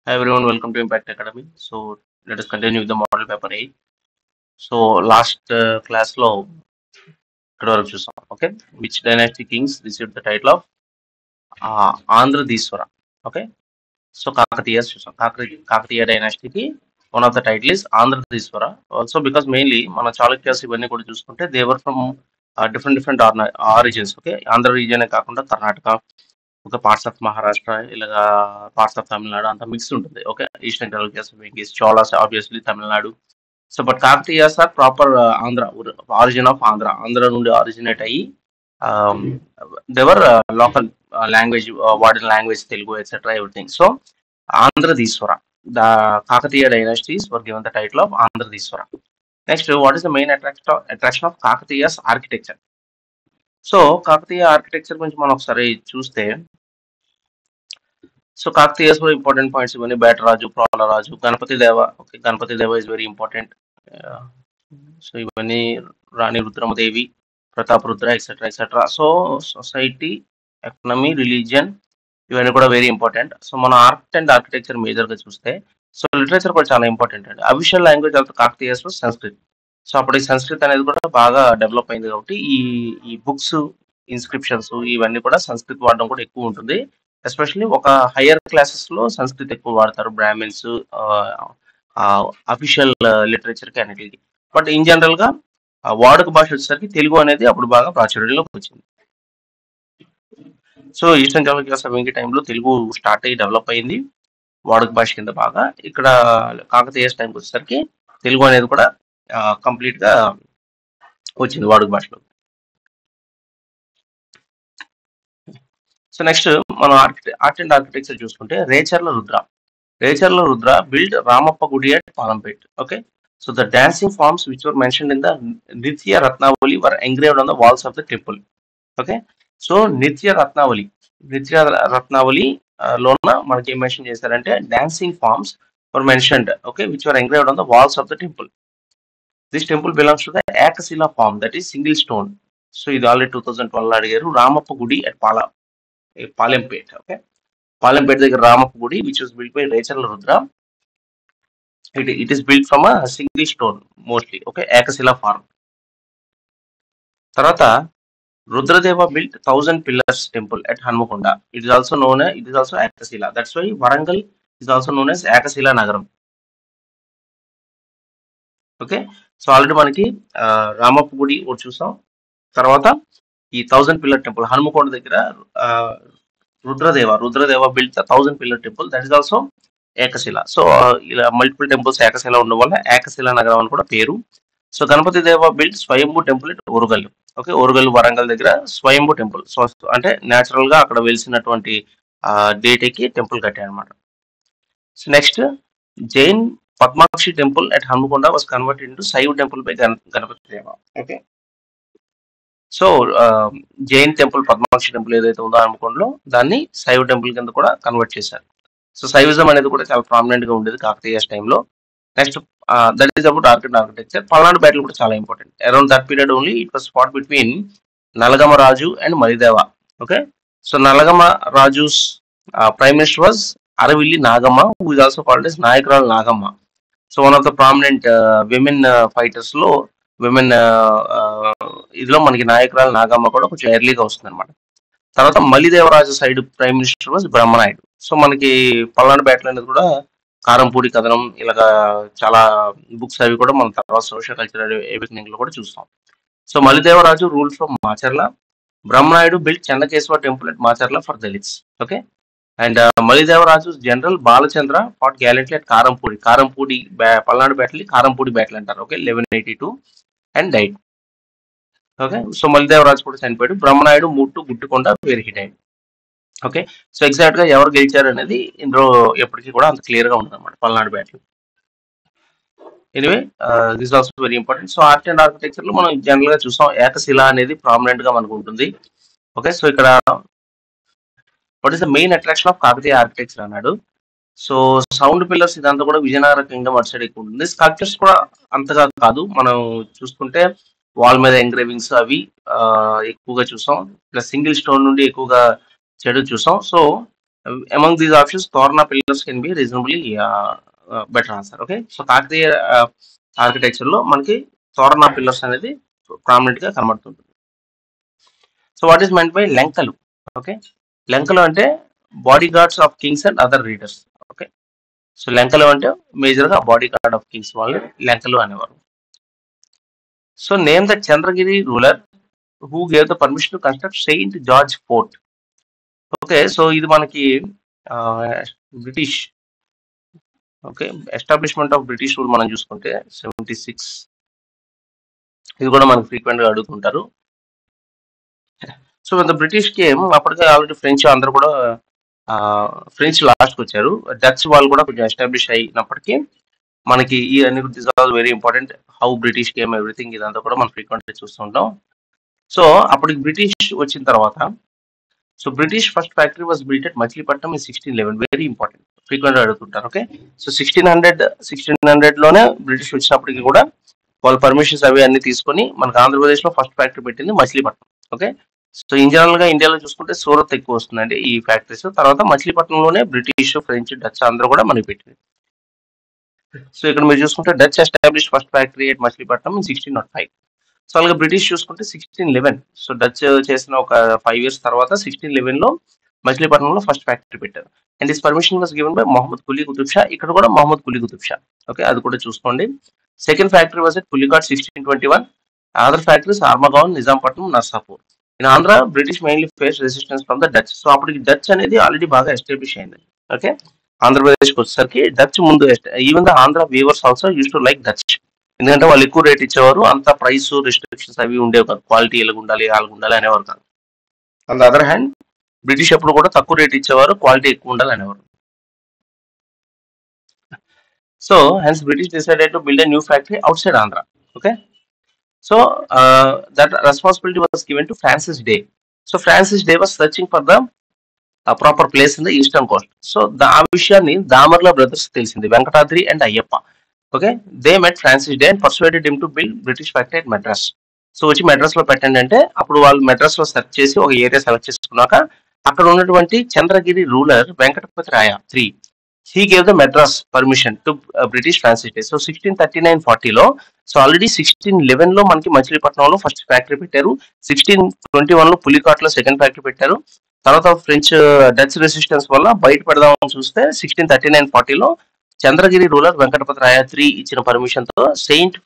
Hi everyone, welcome to Impact Academy. So let us continue with the model paper 8. So last class లో ఇక్కడ వరకు చూసాం. Okay, which dynasty kings received the title of Andhradhishwara. Okay, so Kakatiyas చూసాం. కాకతీయ డైనాస్టీకి one of the title is Andhradhishwara. Also because mainly మన చాళుక్యాస్ ఇవన్నీ కూడా చూసుకుంటే they were from different origins. Okay, Andhra రీజియనే కాకుండా కర్ణాటక, ఒక పార్ట్స్ ఆఫ్ మహారాష్ట్ర, ఇలాగా పార్ట్స్ ఆఫ్ తమిళనాడు అంతా మిక్స్ ఉంటుంది. Okay, eastern Chalukyas, Vengis, Cholas obviously Tamilnadu. So but Kakatiyas are proper Andhra, origin of Andhra నుండి ఆరిజినేట్ అయ్యి దేవర్ లోకల్ లాంగ్వేజ్, వాడిన language Telugu etcetera everything. So Andhradhishwara, the Kakatiya dynasties were given the title of Andhradhishwara. Next, what is the main attraction of Kakatiyas architecture? So Kakatiya architecture గురించి మనం ఒకసారి చూస్తే, so Kakatiyas important points ఇవన్నీ: బేటరాజు, Prolaraju, Ganapati Deva. Okay, Ganapati దేవ is very important. So ఇవన్నీ Rani Rudramadevi, Pratap Rudra etcetera etcetera. So society, economy, religion ఇవన్నీ కూడా very important. So మన ఆర్ట్ అండ్ ఆర్కిటెక్చర్ మేజర్గా చూస్తే, సో లిటరేచర్ కూడా చాలా ఇంపార్టెంట్ అండి. Official language of Kakatiyas Sanskrit. So అప్పుడు ఈ సంస్కృత్ అనేది కూడా బాగా డెవలప్ అయింది కాబట్టి ఈ బుక్స్, ఇన్స్క్రిప్షన్స్ ఇవన్నీ కూడా సంస్కృత్ వాడడం కూడా ఎక్కువ ఉంటుంది. ఎస్పెషల్లీ ఒక హయ్యర్ క్లాసెస్ లో సంస్కృత్ ఎక్కువ వాడతారు, బ్రాహ్మిన్స్, అఫీషియల్ లిటరేచర్కి అన్నిటికి. బట్ ఇన్ జనరల్ గా వాడుక భాష వచ్చేసరికి తెలుగు అనేది అప్పుడు బాగా ప్రాచుర్యంలోకి వచ్చింది. సో ఈస్టర్న్ చాళుక్యాస్ వెంకీ టైంలో తెలుగు స్టార్ట్ అయ్యి డెవలప్ అయింది వాడుక భాష కింద బాగా. ఇక్కడ కాకతీయ టైంకి వచ్చేసరికి తెలుగు అనేది కూడా కంప్లీట్ గా వచ్చింది వాడుక భాషలో. సో నెక్స్ట్ మనం ఆర్ట్ అండ్ ఆర్కిటెక్చర్ చూసుకుంటే, రేచర్ల రుద్ర బిల్డ్ రామప్ప గుడి at Palampet. Okay, so the dancing forms which were mentioned in the Nitya Ratnavali were engraved on the walls of the temple. Okay, so Nitya Ratnavali లోన మనకి ఏం మెన్షన్ చేశారంటే, dancing forms were mentioned, okay, which were engraved on the walls of the temple. This temple belongs to the Ekashila form, that is single stone. So ఇది already 2012 అడిగారు. రామప్ప గుడి at పాలెంపేట్. Okay, పాలెంపేట్ దగ్గర రామప్ప గుడి which was built by Recharla Rudra. It is built from a single stone mostly. Okay, Ekashila form. తర్వాత Rudradeva built 1000 pillars temple at Hanmakonda. It is also Ekashila. That's why Warangal is also known as Ekashila నగరం. Okay, so already మనకి రామప్ప గుడి ఒకటి చూసాం. తర్వాత ఈ 1000 పిల్లర్ టెంపుల్ హనుమకొండ దగ్గర Rudradeva built the 1000 pillar temple, that is also Ekasila. So ఇలా మల్టిపుల్ టెంపుల్స్ ఏకశిల ఉండడం వల్ల ఏకశిల నగరం అని కూడా పేరు. So Ganapati Deva built Swayambhu temple it Orugal. Okay, Orugal Warangal దగ్గర స్వయంభూ టెంపుల్. సో అంటే న్యాచురల్ గా అక్కడ వెలిసినటువంటి డేటకి టెంపుల్ కట్టారనమాట. So next, Jain Padmakshi temple at Hanmakonda was converted into Shaiva temple by Ganapati Deva. Okay, so Jain temple, Padmakshi temple ఏదైతే ఉందో హన్మకొండలో, దాన్ని శైవ టెంపుల్ కింద కూడా కన్వర్ట్ చేశారు. సో శైవిజం అనేది కూడా చాలా ప్రామినెంట్ గా ఉండేది కాకతీయ టైంలో. Next, that is about art and architecture. Palnadu battle కూడా చాలా important. Around that period only it was fought between Nalagama Raju and Malideva. Okay, so Nalagama Raju's prime minister was Aravilli Nagamma, who is also called as Nayakuralu Nagamma. So one of the prominent women fighters లో, women ఇదిలో మనకి నాయకురాలు నాగమ్మ కూడా కొంచెం ఎర్లీగా వస్తుంది అనమాట. తర్వాత Malidevaraju side prime minister was Brahmanaidu. So మనకి పల్నాడు బ్యాటిల్ అనేది కూడా కారంపూడి కథనం, ఇలాగా చాలా బుక్స్ అవి కూడా మనం తర్వాత సోషల్ కల్చరల్ ఎవిక్నింగ్ లో కూడా చూస్తాం. So Malidevaraju rule from Macherla. Brahmanayudu built Chennakeshwara temple at Macherla for Dalits. Okay, and Malidevaraju general Balachandra fought gallantly at Karampudi Palnadu battle Karampudi battle అంటారు. Okay, 1182 and died. Okay, so Malidevaraju కూడా చనిపోయాడు. బ్రహ్మనాయుడు మూటు గుట్టుకొండ వేరు హిట్ అయింది. ఓకే, సో ఎగ్జాక్ట్ గా ఎవరు గెలిచారు అనేది ఇందులో ఎప్పటికీ కూడా అంత క్లియర్ గా ఉంటుంది అనమాట Palnadu battle. Anyway, this also very important. So art and architecture లో మనం జనరల్ గా చూసాం, ఏకశిల అనేది ప్రామినెంట్ గా మనకు ఉంటుంది. ఓకే, సో ఇక్కడ what is the main attraction of Kakatiya architecture అన్నాడు. సో సౌండ్ పిల్లర్స్ ఇదంతా కూడా విజయనగర కింగ్డమ్ అటు సైడ్ ఎక్కువ ఉంటుంది. స్కల్ప్చర్స్ కూడా అంతగా కాదు, మనం చూసుకుంటే వాల్ మీద ఎంగ్రేవింగ్స్ అవి ఎక్కువగా చూసాం. ప్లస్ సింగిల్ స్టోన్ నుండి ఎక్కువగా చెడు చూసాం. So Among these options, Torna pillars can be reasonably better answer. Okay, so Kakatiya architecture లో మనకి తోరణ పిల్లర్స్ అనేది ప్రామినెంట్ గా కనబడుతుంది. So what is meant by Lenkalu? Okay, Lenkalu అంటే body guards of kings and other readers. Okay, so Lenkalu అంటే major గా body guard of Kings వాళ్ళు లెంకలు అనేవారు. So name the Chandragiri ruler who gave the permission to construct Saint George Fort. Okay, so ఇది మనకి British, okay, establishment of British rule మనం చూసుకుంటే 76, ఇది కూడా మనకి ఫ్రీక్వెంట్ గా అడుగుతుంటారు. సో ద బ్రిటిష్ కేమ్, అప్పటికే ఆల్రెడీ ఫ్రెంచ్ అందరూ కూడా ఫ్రెంచ్ లాస్ట్కి వచ్చారు. డచ్ వాళ్ళు కూడా కొంచెం ఎస్టాబ్లిష్ అయినప్పటికీ మనకి ఈ అన్ని this all very important, how British came everything, ఇదంతా కూడా మనం ఫ్రీక్వెంట్ గా చూస్తుంటాం. సో అప్పటికి బ్రిటిష్ వచ్చిన తర్వాత, so British first factory was built at Machilipatnam in 1611, very important, frequent గా అడుగుతుంటారు. ఓకే, సో 1600 లోనే బ్రిటిష్ వచ్చినప్పటికి కూడా వాళ్ళ పర్మిషన్స్ అవి అన్ని తీసుకొని మనకి ఆంధ్రప్రదేశ్ లో ఫస్ట్ ఫ్యాక్టరీ పెట్టింది Machilipatnam. Okay, so in general గా ఇండియాలో చూసుకుంటే సూరత్ ఎక్కువ వస్తుందండి ఈ ఫ్యాక్టరీస్, తర్వాత మచిలీపట్నంలోనే బ్రిటిష్, ఫ్రెంచ్, డచ్ అందరూ కూడా మనకి పెట్టింది. సో ఇక్కడ మీరు చూసుకుంటే Dutch establish first factory at Machilipatnam in 1605. So అలాగే బ్రిటిష్ చూసుకుంటే 1611, సో డచ్ చేసిన ఒక 5 years తర్వాత 1611 లో మచిలీపట్నంలో ఫస్ట్ ఫ్యాక్టరీ పెట్టారు. And this permission was given by Mohammed Quli Qutub Shah, ఇక్కడ కూడా మొహమ్మద్ కులీ కుతుబ్ షా. ఓకే, అది కూడా చూసుకోండి. Second factory was at Pulicat 1621. Other factories Armagaon, Nizampatnam, Narsapur. In Andhra British mainly face resistance from the Dutch. So అప్పటికి డచ్ అనేది ఆల్రెడీ బాగా ఎస్టాబ్లిష్ అయింది. ఓకే, ఆంధ్రప్రదేశ్కి వచ్చేసరికి డచ్ ముందు, even the Andhra weavers also use to like Dutch, ఎందుకంటే వాళ్ళు ఎక్కువ రేట్ ఇచ్చేవారు, అంత ప్రైస్ రిస్ట్రిక్షన్స్ అవి ఉండేవి కాదు, క్వాలిటీ ఎలాగ ఉండాలి అలాగ ఉండాలి అనేవారు కాదు. On the other hand British ఎప్పుడు కూడా తక్కువ రేట్ ఇచ్చేవారు, క్వాలిటీ ఎక్కువ ఉండాలి అనేవారు. So hence British decided to build a new factory outside Andhra. Okay, so that responsibility was given to Francis Day. So Francis Day was searching for the proper place in the eastern coast. So ఆ విషయాన్ని Damarla brothers తెలిసింది, Venkatadri and Ayyappa. Okay, they met Francis Day and persuaded him to build British factory at Madras. So వచ్చి మెడ్రాస్ లో పెట్టండి అంటే, అప్పుడు వాళ్ళు మెడ్రాస్ లో సెర్చ్ చేసి ఒక ఏరియా సెలెక్ట్ చేసుకున్నాక అక్కడ ఉన్నటువంటి Chandragiri ruler Venkatapati Raya III, he gave the Madras permission to British Francis Day. So 1639-40 లో, సో ఆల్రెడీ 1611 లో మనకి మచిలీపట్నంలో ఫస్ట్ ఫ్యాక్టరీ పెట్టారు, 1621 లో పులికాట్ లో సెకండ్ ఫ్యాక్టరీ పెట్టారు. తర్వాత ఫ్రెంచ్ డచ్ రెసిస్టెన్స్ వల్ల బయట పెడదామని చూస్తే 1639-40 లో చంద్రగిరి రూలర్ వెంకటపతి రాయ III ఇచ్చిన పర్మిషన్ తో Saint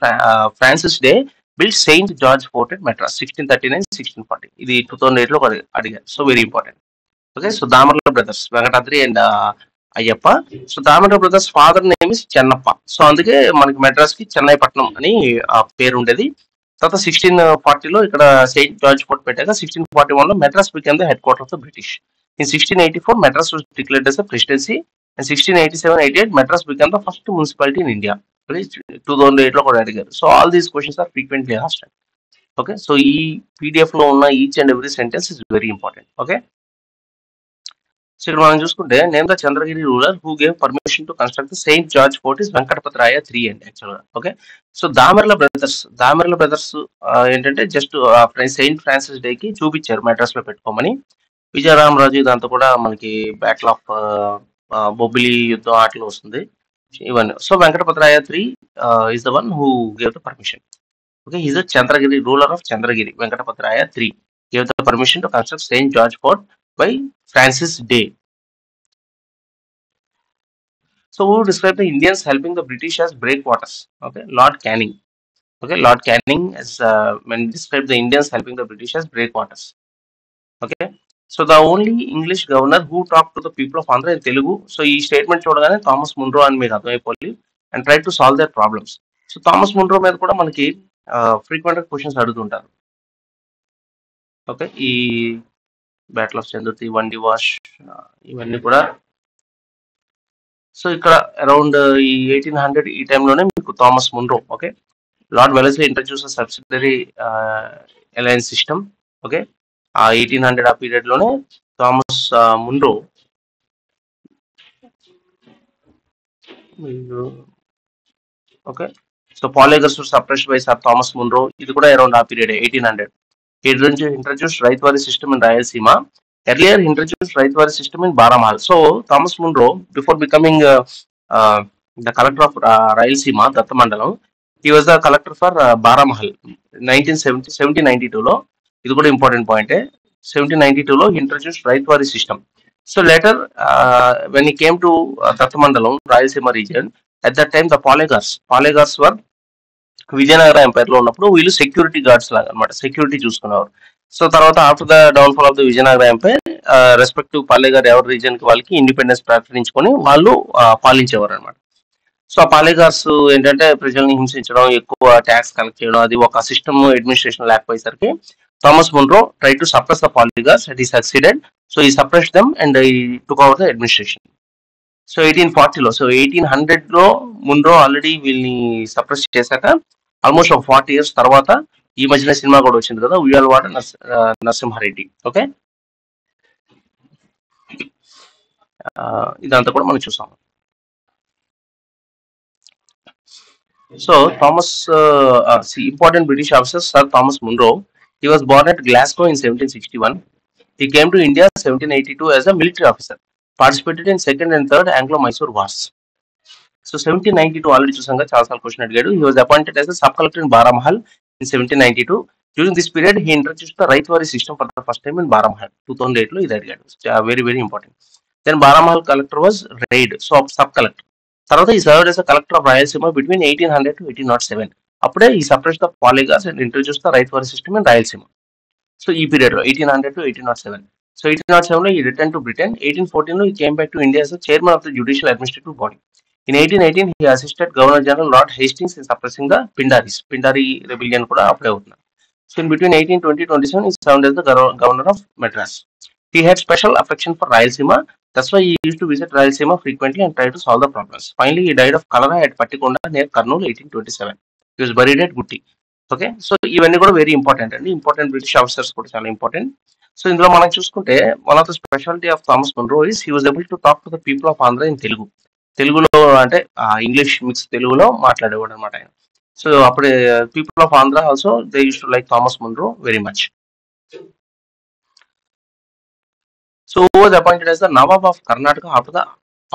Francis day build Saint George fort at Madras 1639-1640. ఇది 2008 లో అడిగారు. So very important. Okay, so Damarla brothers Venkatadri and Ayyappa. So Damarla brothers father name is Chennappa. So అందుకే మనకి మెడ్రాస్ కి చెన్నైపట్నం అని పేరు ఉండేది. తర్వాత 1640 లో ఇక్కడ సెయింట్ జార్జ్ ఫోర్ట్ పెట్టాక 1641 లో Madras became the head quarter of the British. In 1684 Madras was declared as a presidency. And 1687-88 Madras became the first municipality in India. 2008 లో కూడా అడిగారు. So all these questions are frequently asked. Okay, so ఈ PDF లో ఉన్న each and every sentence is very important. Okay, so ఇక్కడ మనం చూసుకుంటే name the Chandragiri ruler who gave permission to construct Saint George Fort is Venkatapati Raya III అండి యాక్చువల్గా. Okay, so Damarla brothers ఏంటంటే just Saint Francis Day కి చూపించారు మెడ్రాస్ లో పెట్టుకోమని. విజయరామరాజు ఇదంతా కూడా మనకి బ్యాటిల్ ఆఫ్ బొబ్బిలి యుద్ధం ఆటలు వస్తుంది ఇవన్నీ. So Venkatapati Raya III is the one who gave the permission. Okay, is the Chandragiri ruler of Chandragiri. Venkatapati Raya III gave the permission to construct St. George Fort by Francis Day. So who described the Indians helping the British as breakwaters? Okay, Lord Canning. Okay, Lord Canning has described the Indians helping the British as breakwaters. Okay, so the only English governor who talked to the people of Andhra in Telugu. So ఈ statement చూడగానే Thomas Munro అని మీకు అర్థమైపోయి and try to solve their problems. So Thomas Munro మీద కూడా మనకి frequent questions అడుగుతుంటారు. Okay, ఈ బ్యాటిల్ ఆఫ్ చంద్రతి, వండి వాష్ ఇవన్నీ కూడా. సో ఇక్కడ అరౌండ్ ఈ 1800 ఈ టైంలోనే మీకు Thomas Munro, okay, Lord Wellesley introduce subsidiary alliance system. Okay, ఆ 1800 ఆ పీరియడ్ లోనే Thomas Munro okay, so poligars suppressed by sir Thomas Munro. ఇది కూడా అరౌండ్ ఆ period 1800. He introduced Raithwari system in Rayalaseema Earlier, he introduced Raitwari system in Baramahal. So Thomas Munro, before becoming the collector of Rayalaseema, Dattamandalam, he was the collector for Baramahal. 1970, 1792లో ఇది కూడా important పాయింటే. 1792లో he introduced Raitwari system. So later, when he came to Dattamandalam, Rayalaseema region, at that time the Polegars were Vijayanagara empire లో ఉన్నప్పుడు వీళ్ళు security guards లాగా అనమాట, security చూసుకునేవారు. So తర్వాత after the downfall of the Vijayanagara empire, respective పాలేగారు ఎవరి region కి వాళ్ళకి ఇండిపెండెన్స్ ప్రకటించుకొని వాళ్ళు పాలించేవారు అనమాట. సో ఆ పాలేగార్స్ ఏంటంటే ప్రజల్ని హింసించడం, ఎక్కువ ట్యాక్స్ కలెక్ట్ చేయడం, అది ఒక సిస్టమ్ అడ్మినిస్ట్రేషన్ లేకపోయేసరికి Thomas Munro try to suppress the palegars and he succeeded. So he suppress them and he took over the administration. So 1840లో, సో 1800లో మున్రో ఆల్రెడీ వీళ్ళని సప్రెస్ చేశాక ఆల్మోస్ట్ ఒక 40 years తర్వాత ఈ మధ్యన సినిమా కూడా వచ్చింది కదా, ఉయ్యాలవాడ నరసింహారెడ్డి. ఓకే, ఇదంతా కూడా మనం చూసాం. So Thomas, important British officer sir Thomas Munro. He was born at Glasgow in 1761. He came to India 1782 as a military officer. Participated in second and third Anglo-Mysore wars. So 1792 already చూసాం కదా, చాలా సార్లు question అడిగాడు. He was appointed as a sub-collector in Baramahal in 1792. During this period, he introduced the Raitwari system for the first time in Baramahal. 2008లో ఇది అడిగాడు. Very very important. Then Baramahal collector was Raid, so sub-collector. తర్వాత ఈ served as a collector of Rayalaseema between 1800 to 1807. అప్పుడే he separate the palegars and introduce the Raitwari system in Rayalaseema. So ఈ period లో 1800 to 1807. So 1807లో ఈ return to Britain. 1814లో he came back to India as a chairman of the judicial administrative body. In 1818 he assisted Governor General Lord Hastings in suppressing the Pindaris. Pindari rebellion కూడా అప్పుడే అవుతున్నారు. So in between 1820-27 he served as the governor of Madras. He had special affection for Rayalaseema. That's why he used to visit Rayalaseema frequently and try to solve the problems. Finally, he died of cholera at Pattikonda near Kurnool 1827. He was buried at Gutti. Okay, so ఇవన్నీ కూడా very important అండి. Important British officers కూడా చాలా important. So ఇందులో మనం చూసుకుంటే one of the speciality of Thomas Munro is he was able to talk to the people of Andhra in Telugu. తెలుగులో అంటే ఇంగ్లీష్ మిక్స్ తెలుగులో మాట్లాడేవాడు అనమాట ఆయన. సో అప్పుడే people of Andhra also they use to like Thomas Munro very much. So was appointed as the nawab of Karnataka after the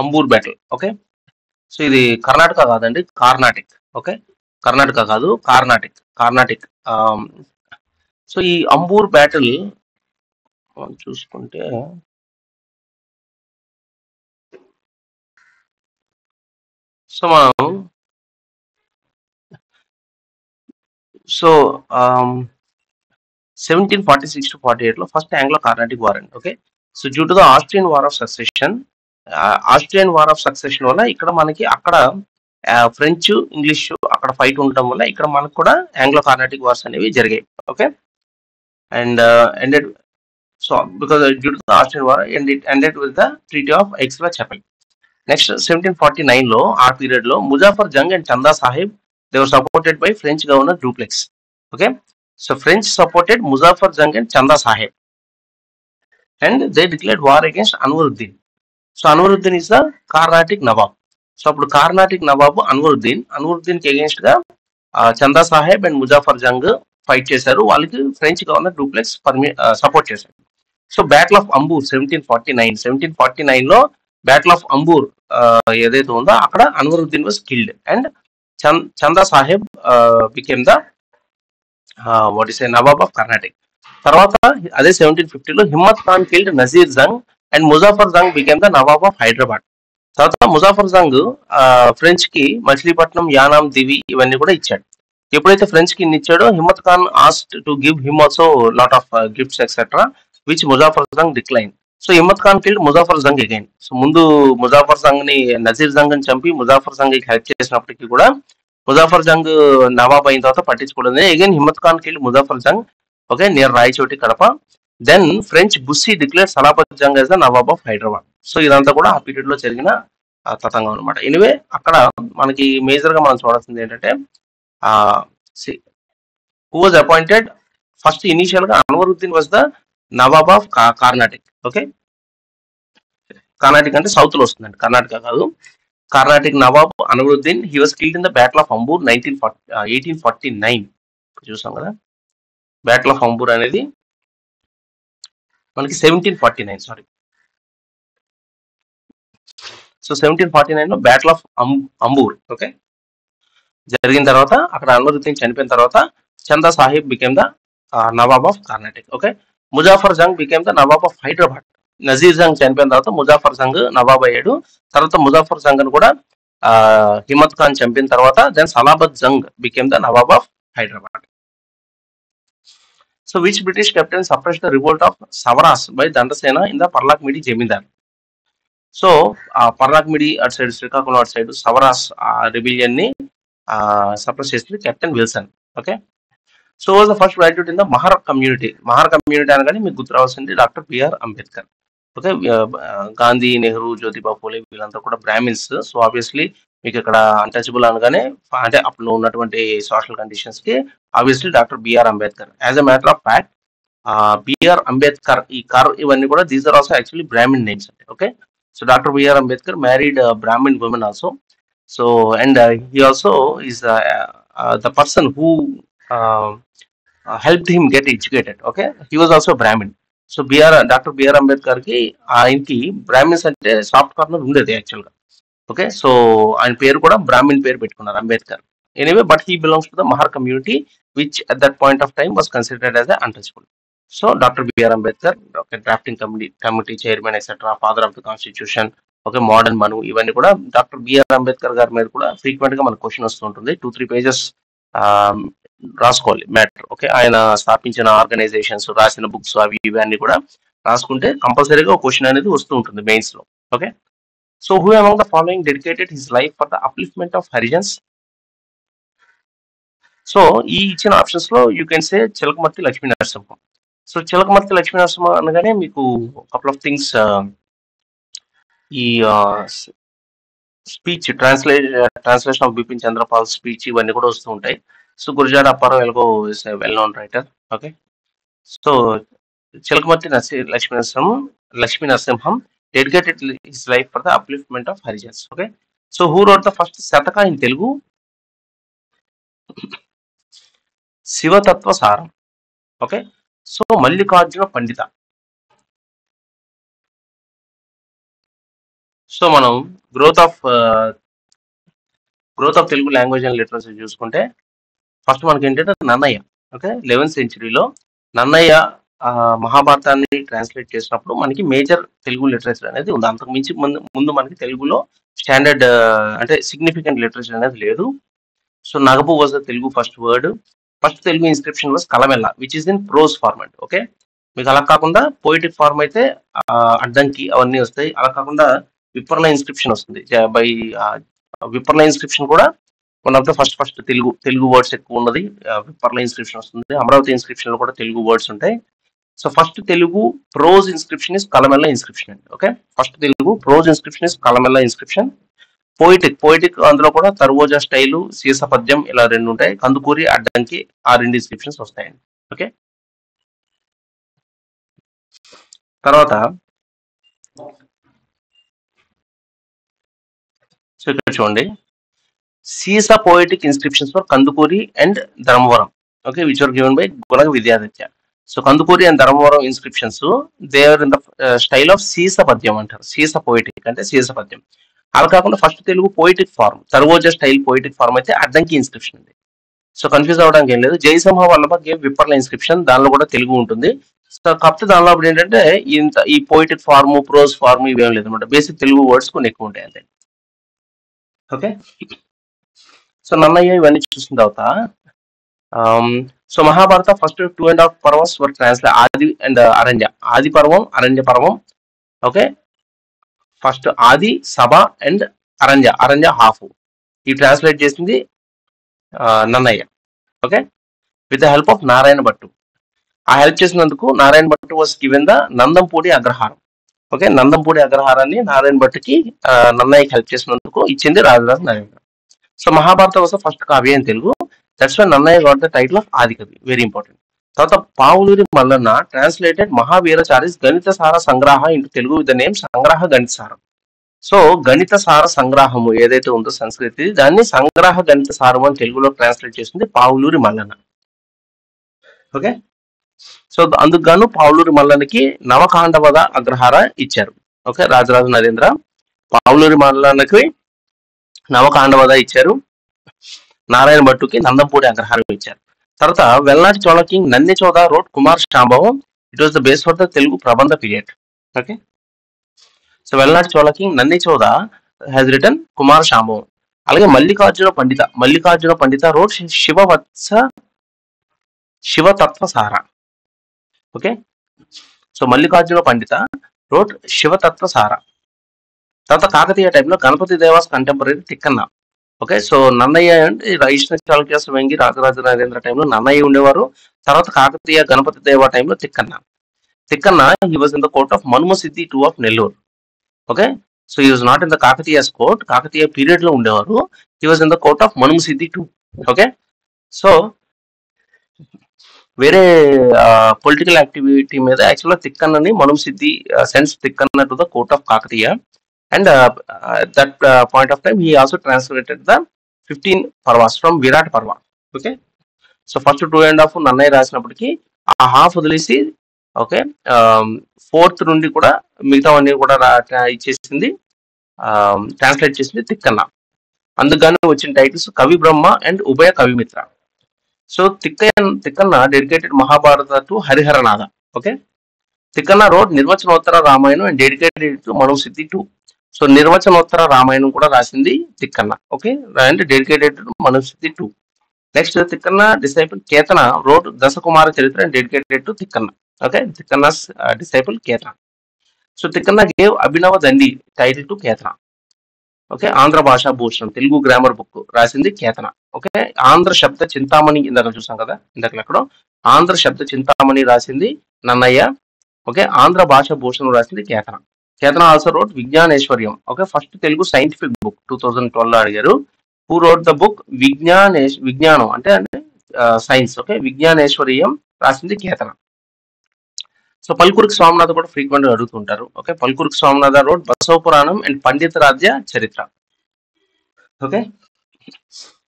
Ambur battle. Okay, so ఇది కర్ణాటక కాదండి, Carnatic. Okay, Karnataka కాదు, కార్నాటిక్. సో ఈ అంబూర్ బ్యాటిల్ మనం చూసుకుంటే సో మనం 1746 to 48లో first Anglo Carnatic war అండి. Okay, so due to the Austrian war of succession వల్ల ఇక్కడ మనకి అక్కడ ఫ్రెంచ్ ఇంగ్లీష్ అక్కడ ఫైట్ ఉండడం వల్ల ఇక్కడ మనకు కూడా ఆంగ్లో కార్నాటిక్ వార్స్ అనేవి జరిగాయి. Okay, and ended so because due to the Austrian war and it ended with the treaty of Aix la Chapelle. Next 1749లో ఆ పీరియడ్ లో Muzaffar Jung and Chanda Sahib they were supported by French governor Dupleix. Okay, so French supported Muzaffar Jung and Chanda Sahib and they declared war against Anwaruddin. So Anwaruddin is the Carnatic nawab. So అప్పుడు కార్నాటిక్ నవాబు అన్వరుద్దీన్ కి against గా Chanda Saheb and Muzaffar Jung fight చేశారు. వాళ్ళకి French governor Dupleix support చేశారు. So battle of Ambur 1749లో battle of Ambur ఏదైతే ఉందో అక్కడ Anwaruddin was killed and Chanda Sahib became the nawab of Carnatic. తర్వాత అదే 1750లో Himmat Khan killed Nazir Jung and Muzaffar Jung became the nawab of Hyderabad. తర్వాత ముజాఫర్ జంగ్ ఫ్రెంచ్ కి మచిలీపట్నం, యానాం, దివి ఇవన్నీ కూడా ఇచ్చాడు. ఎప్పుడైతే ఫ్రెంచ్ కి ఇచ్చాడో Himmat Khan asked to give him also lot of gifts etcetera which Muzaffar Jung decline. So Himmat Khan killed Muzaffar Jung again. So ముందు ముజాఫర్ జంగ్ ని నజీర్ జంగ్ ని చంపి ముజాఫర్ జంగ్ కి హెల్ప్ చేసినప్పటికీ కూడా ముజాఫర్ జంగ్ నవాబ్ అయిన తర్వాత పట్టించుకోవడం. Again Himmat Khan killed Muzaffar Jung, okay, near Rayachoti, Kadapa. Then French Bussy declare Salabat Jung as the nawab of Hyderabad. So ఇదంతా కూడా ఆ పీరియడ్ లో జరిగిన తతంగం అనమాట. ఎనివే అక్కడ మనకి మేజర్ గా మనం చూడాల్సింది ఏంటంటే who was appointed first initial గా Anwaruddin was the nawab of Carnatic. Okay, Carnatic అంటే సౌత్ లో వస్తుందండి, కర్ణాటక కాదు. Carnatic nawab Anwaruddin, he was killed in the battle of Ambur 1849. చూసాం కదా బ్యాటిల్ ఆఫ్ అంబూర్ అనేది మనకి 1749 సారీ. సో 1749 లో బ్యాటిల్ ఆఫ్ అంబూర్ ఓకే జరిగిన తర్వాత అక్కడ అల్వరుద్దీన్ చనిపోయిన తర్వాత Chanda Sahib became the nawab of Karnataka okay. Muzaffar Jung became the nawab of Hyderabad. Nazir Jung చనిపోయిన తర్వాత ముజాఫర్ జంగ్ నవాబ్ అయ్యాడు. తర్వాత ముజాఫర్ జంగ్ ను కూడా హిమ్మత్ ఖాన్ చంపిన తర్వాత then Salabat Jung became the nawab of Hyderabad. So which British captain suppressed the revolt of Savaras by Dandasena in the Parlakimedi zamindar. So ఆ పర్లాక్మిడి అటు సైడ్ శ్రీకాకుళం అటు సైడ్ సవరాస్ ఆ రిబిలియన్ ని సప్రెస్ చేసింది captain Wilson okay. So was the first graduate in the Mahar community. Mahar community అనగానే మీకు గుర్తు రావాల్సింది doctor B R Ambedkar okay. Gandhi, Nehru, Jyotiba Phule వీళ్ళంతా కూడా బ్రాహ్మిన్స్. సో ఆబ్వియస్లీ మీకు ఇక్కడ అన్టచబుల్ అనగానే అంటే అప్పుడు ఉన్నటువంటి సోషల్ కండిషన్స్ కి obviously doctor B R Ambedkar. As a matter of fact B R Ambedkar ఈ కర్ ఇవన్నీ కూడా these are also actually Brahmin names అండి okay. So doctor B R Ambedkar married Brahmin women also. So and he also is the person who helped him get educated okay. He was also a Brahmin. So doctor B R Ambedkar కి ఆయనకి బ్రాహ్మిన్స్ అంటే soft corner ఉండేది actual గా okay. So ఆయన పేరు కూడా బ్రాహ్మిన్ పేరు పెట్టుకున్నారు Ambedkar. Anyway but he belongs to the Mahar community which at that point of time was considered as untouchable. So doctor B R Ambedkar drafting committee chairman etcetera, father of the constitution okay, modern Manu ఇవన్నీ కూడా doctor B R Ambedkar గారి మీద కూడా frequent గా మనకు question వస్తుంటుంది. 2-3 pages రాసుకోవాలి matter okay. ఆయన స్థాపించిన ఆర్గనైజేషన్స్, రాసిన బుక్స్ అవి ఇవన్నీ కూడా రాసుకుంటే కంపల్సరీగా ఒక క్వశ్చన్ అనేది వస్తూ ఉంటుంది మెయిన్స్ లో okay. So who among the following dedicated his life for the upliftment of Harijans. So ఈ ఇచ్చిన ఆప్షన్స్ లో you can say Chilakamarthi Lakshmi Narasimham. So Chilakamarthi Lakshmi Narasimham అనగానే మీకు కపుల్ ఆఫ్ థింగ్స్ ఈ speech translation of Bipin Chanderpaul speech ఇవన్నీ కూడా వస్తూ ఉంటాయి. సో గురజాడ అప్పారావు ఎలాగో is well known writer okay. So Chilakamarthi Lakshmi Narasimham dedicated his life for the upliftment of Harijans okay. So who wrote the first Shataka in Telugu. Shivatattva Saram okay. So Mallikarjuna Pandita. So మనం growth of Telugu language and literacy చూసుకుంటే first మనకి ఏంటంటే Nannaya okay. 11th centuryలో Nannaya మహాభారతాన్ని translate చేసినప్పుడు మనకి major Telugu literature అనేది ఉంది. అంతకు మించి ముందు మనకి తెలుగులో స్టాండర్డ్ అంటే సిగ్నిఫికెంట్ లిటరేచర్ అనేది లేదు. So Nagabu was the Telugu first word. First Telugu inscription was Kalamella which is in prose format okay. మీకు అలా కాకుండా పోయిటిక్ ఫార్మ్ అయితే అడ్డంకి అవన్నీ వస్తాయి. అలా కాకుండా విప్పర్ల ఇన్స్క్రిప్షన్ వస్తుంది. బై విప్పర్ల ఇన్స్క్రిప్షన్ కూడా one of the first Telugu words ఎక్కువ ఉన్నది. విప్పర్ల ఇన్స్క్రిప్షన్ వస్తుంది. అమరావతి ఇన్స్క్రిప్షన్ లో కూడా తెలుగు వర్డ్స్ ఉంటాయి. So first Telugu prose inscription is Kalamella inscription అండి okay. First Telugu prose inscription is Kalamella inscription. Poetic అందులో కూడా తర్వోజా స్టైలు, సీస పద్యం ఇలా 2 ఉంటాయి. కందుకూరి, అడ్డంకి ఆ 2 ఇన్స్క్రిప్షన్స్ వస్తాయండి ఓకే. తర్వాత సో ఇక్కడ చూడండి Seesa poetic inscriptions for Kandukuri and Dharmavaram okay which are given by Gunaga Vijayaditya. So Kandukuri and Dharmavaram inscriptions they are in the style of Seesa padyam అంటారు. సీస పోయిటిక్ అంటే సీస పద్యం. అలా కాకుండా first Telugu poetic form Tarvoja style poetic form అయితే అడ్డంకి ఇన్స్క్రిప్షన్ ఉంది. సో కన్ఫ్యూజ్ అవ్వడానికి ఏం లేదు. జయసింహ వల్లభ గేవ్ విప్పర్ల ఇన్స్క్రిప్షన్, దానిలో కూడా తెలుగు ఉంటుంది. సో కాకపోతే దానిలో అప్పుడు ఏంటంటే ఈ పోయిటిక్ ఫార్మ్, ప్రోజ్ ఫార్మ్ ఇవేం లేదు అనమాట. బేసిక్ తెలుగు వర్డ్స్ కొన్ని ఎక్కువ ఉంటాయి అంతే ఓకే. సో నన్నయ్య ఇవన్నీ చూసిన తర్వాత సో మహాభారత ఫస్ట్ 2.5 పర్వస్ వర్ ట్రాన్స్లేట్. ఆది అండ్ అరణ్య, ఆది పర్వం, అరణ్య పర్వం ఓకే. ఫస్ట్ ఆది, సభ అండ్ అరణ్య హాఫ్ ఈ ట్రాన్స్లేట్ చేసింది Nannaya okay with the help of Narayana Bhattu. ఆ హెల్ప్ చేసినందుకు Narayana Bhattu was given the Nandampudi agraharam okay. Nandampudi అగ్రహారాన్ని నారాయణ భట్టుకి నన్నయ్యకి హెల్ప్ చేసినందుకు ఇచ్చింది Rajaraja Narendra. So Mahabharata was first kavya in Telugu. That's why Nannaya got the title of Adikavi. Very important. తర్వాత Pavuluri Mallanna translated Mahaviracharya's Ganita Sara Sangraha into Telugu with the name Sangraha Ganita Saram. So గణిత సార సంగ్రహము ఏదైతే ఉందో సంస్కృతి, దాన్ని సంగ్రహ గణిత సారం అని తెలుగులో ట్రాన్స్లేట్ చేసింది పావులూరి మల్లన్న ఓకే. సో అందుకు గాను పావులూరి మల్లన్నకి నవకాండవద అగ్రహార ఇచ్చారు. ఓకే, రాజరాజ నరేంద్ర పావులూరి మల్లన్నకి నవకాండవద ఇచ్చారు, నారాయణ భట్టుకి నందంపూడి అగ్రహారం ఇచ్చారు. తర్వాత Velnati Chola king Nandi Choda wrote Kumara Sambhavam. It was the base for the Telugu prabandha period. Okay, so Velnati Chola king Nandi Choda has written Kumara Sambhavam. అలాగే Mallikarjuna Pandita wrote Shivatattvasara. Okay, so Mallikarjuna Pandita wrote Shivatattvasara. తర్వాత కాకతీయ టైంలో Ganapati Deva's contemporary Tikkanna. Okay, so Nannaya and east Chalukya Vengi Rajaraja Narendra టైంలో నన్నయ్య ఉండేవారు. తర్వాత కాకతీయ గణపతి దేవ టైంలో Tikkanna he was in the court of Manuma Siddhi two of Nellore. Okay, so he was not in the Kakatiyas court, Kakatiya period లో ఉండేవారు. He was in the court of Manuma Siddhi two. Okay, so వేరే political activity మీద యాక్చువల్గా తిక్కన్నని Manuma Siddhi sends Tikkanna to the court of Kakatiya. And at that point of time, he also translated the 15 parvas from Virat Parva. Okay, so first 2.5 Nannaya రాసినప్పటికీ ఆ half వదిలేసి okay fourth నుండి కూడా మిగతావన్నీ కూడా ఇచ్చేసింది, ట్రాన్స్లేట్ చేసింది తిక్కన్న. అందుకని వచ్చిన టైటిల్స్ కవి Brahma and Ubhaya Kavimitra. So Tikkanna dedicated Mahabharata to Hariharanatha. Okay, Tikkanna wrote Nirvachanottara Ramayanam and dedicated to Manuma Siddhi two. So Nirvachanottara Ramayanam కూడా రాసింది Tikkanna. Okay, and dedicated to Manuma Siddhi two. Next Tikkanna disciple Ketana wrote Dashakumara Charitra and dedicated to Tikkanna. Okay, Tikkanna disciple Ketana. So Tikkanna gave Abhinava Dandi title to Ketana. Okay, Andhra Bhasha Bhushanam Telugu grammar book రాసింది Ketana. Okay, Andhra శబ్ద చింతామణి ఇందాక చూసాం కదా, ఇందాక ఎక్కడో ఆంధ్ర శబ్ద చింతామణి రాసింది నన్నయ్య. ఓకే, ఆంధ్ర భాషా భూషణం రాసింది Ketana. Ketana also wrote Vijnaneshwaryam. Okay, first Telugu scientific book 2012 లో అడిగారు. హూ రోడ్ ద బుక్ విజ్ఞానం అంటే సైన్స్. ఓకే, విజ్ఞానేశ్వర్యం రాసింది కేతన. సో పల్కురికి స్వామినాథ కూడా ఫ్రీక్వెంట్ గా అడుగుతుంటారు. Okay, Palkuriki Swaminatha wrote Basava Puranam and Pandita Rajya Charitra. Okay,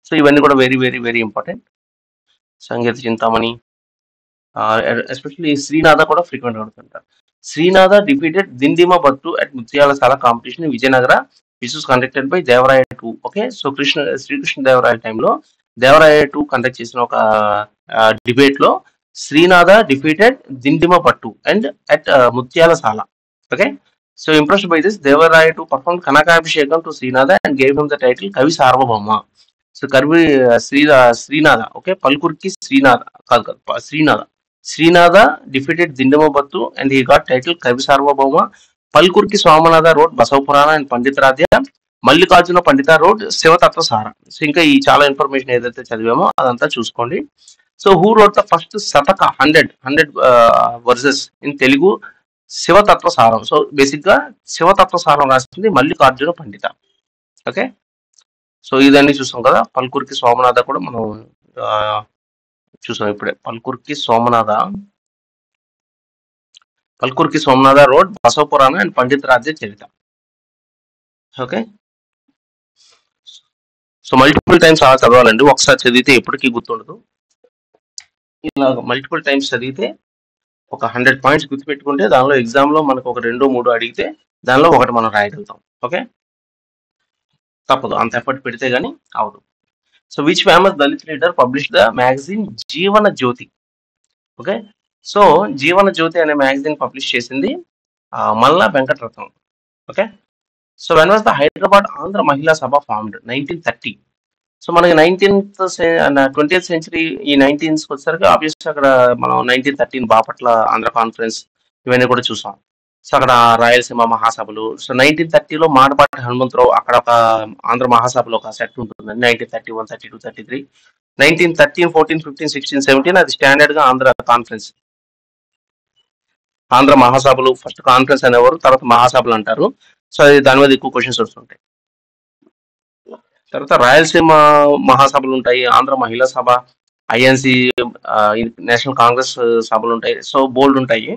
so ఇవన్నీ కూడా very very very important. Sangita Chintamani, especially Srinatha కూడా ఫ్రీక్వెంట్ గా అడుగుతుంటారు. Srinatha defeated Dindima Bhattu at Mutyalasala competition in Vijayanagara which was conducted by Devaraya 2. Okay, so Srikrishna Devaraya టైంలో దేవరాయ 2 కండక్ట్ చేసిన ఒక డిబేట్ లో Srinatha defeated Dindima Bhattu and at Mutyalasala. Okay, so impressed by this Devaraya 2 perform Kanakabhishekam to Srinatha and gave him the title Kavi Sarvabhauma. So కవి Srinatha. Okay, పల్కురికి Srinatha కాదు Srinatha defeated దిండమ Bhattu and he got title కవి సార్వభౌమ. పల్కురికి Swaminatha wrote Basava పురాణ and Pandit Radhya. Mallikarjuna Pandita wrote శివతత్వసార. So ఇంకా ఈ చాలా ఇన్ఫర్మేషన్ ఏదైతే చదివామో అదంతా చూసుకోండి. So who wrote the first Shataka 100 verses in Telugu Shivatattvasaram. So basic గా శివతత్వసారం రాసింది మల్లికార్జున పండిత. ఓకే, సో ఇదన్నీ చూసాం కదా. పల్కురికి సోమనాథ కూడా మనం చూసాం ఇప్పుడే. పల్కురికి సోమనాథ రోడ్ బసవ పురాణ and Pandita Rajya Charitra. Okay, so multiple times అలా చదవాలండి. ఒకసారి చదివితే ఎప్పటికీ గుర్తుండదు. ఇలా మల్టిపుల్ టైమ్స్ చదివితే ఒక 100 పాయింట్స్ గుర్తుపెట్టుకుంటే దానిలో ఎగ్జామ్ లో మనకు ఒక 2-3 అడిగితే దానిలో ఒకటి మనం రాయగలుగుతాం. ఓకే, తప్పదు, అంత ఎఫర్ట్ పెడితే గానీ అవదు. So which famous Dalit leader publish the magazine Jeevan Jyoti. Okay, so Jeevan Jyoti అనే మ్యాగజైన్ పబ్లిష్ చేసింది మల్లా Venkataratnam. Okay, so when was the Hyderabad Andhra మహిళా సభ ఫార్మ్డ్ 1930. సో మనకి 20th సెంచరీ ఈ 19th వచ్చేసరికి ఆబ్వియస్గా అక్కడ మనం 1913 బాపట్ల ఆంధ్ర కాన్ఫరెన్స్ ఇవన్నీ కూడా చూసాం. సో అక్కడ రాయలసీమ మహాసభలు. సో 1930లో మాడపాటి హనుమంతరావు అక్కడ ఒక ఆంధ్ర మహాసభలో ఒక సెట్ ఉంటుందండి. 1931, 32, 33, 1913, 14, 15, 16, 17 అది స్టాండర్డ్ గా ఆంధ్ర కాన్ఫరెన్స్, ఆంధ్ర మహాసభలు. ఫస్ట్ కాన్ఫరెన్స్ అనేవారు, తర్వాత మహాసభలు అంటారు. సో అది దాని మీద ఎక్కువ క్వశ్చన్స్ వస్తుంటాయి. తర్వాత రాయలసీమ మహాసభలు ఉంటాయి, ఆంధ్ర మహిళా సభ, ఐఎన్సి, నేషనల్ కాంగ్రెస్ సభలు ఉంటాయి. సో బోల్డ్ ఉంటాయి.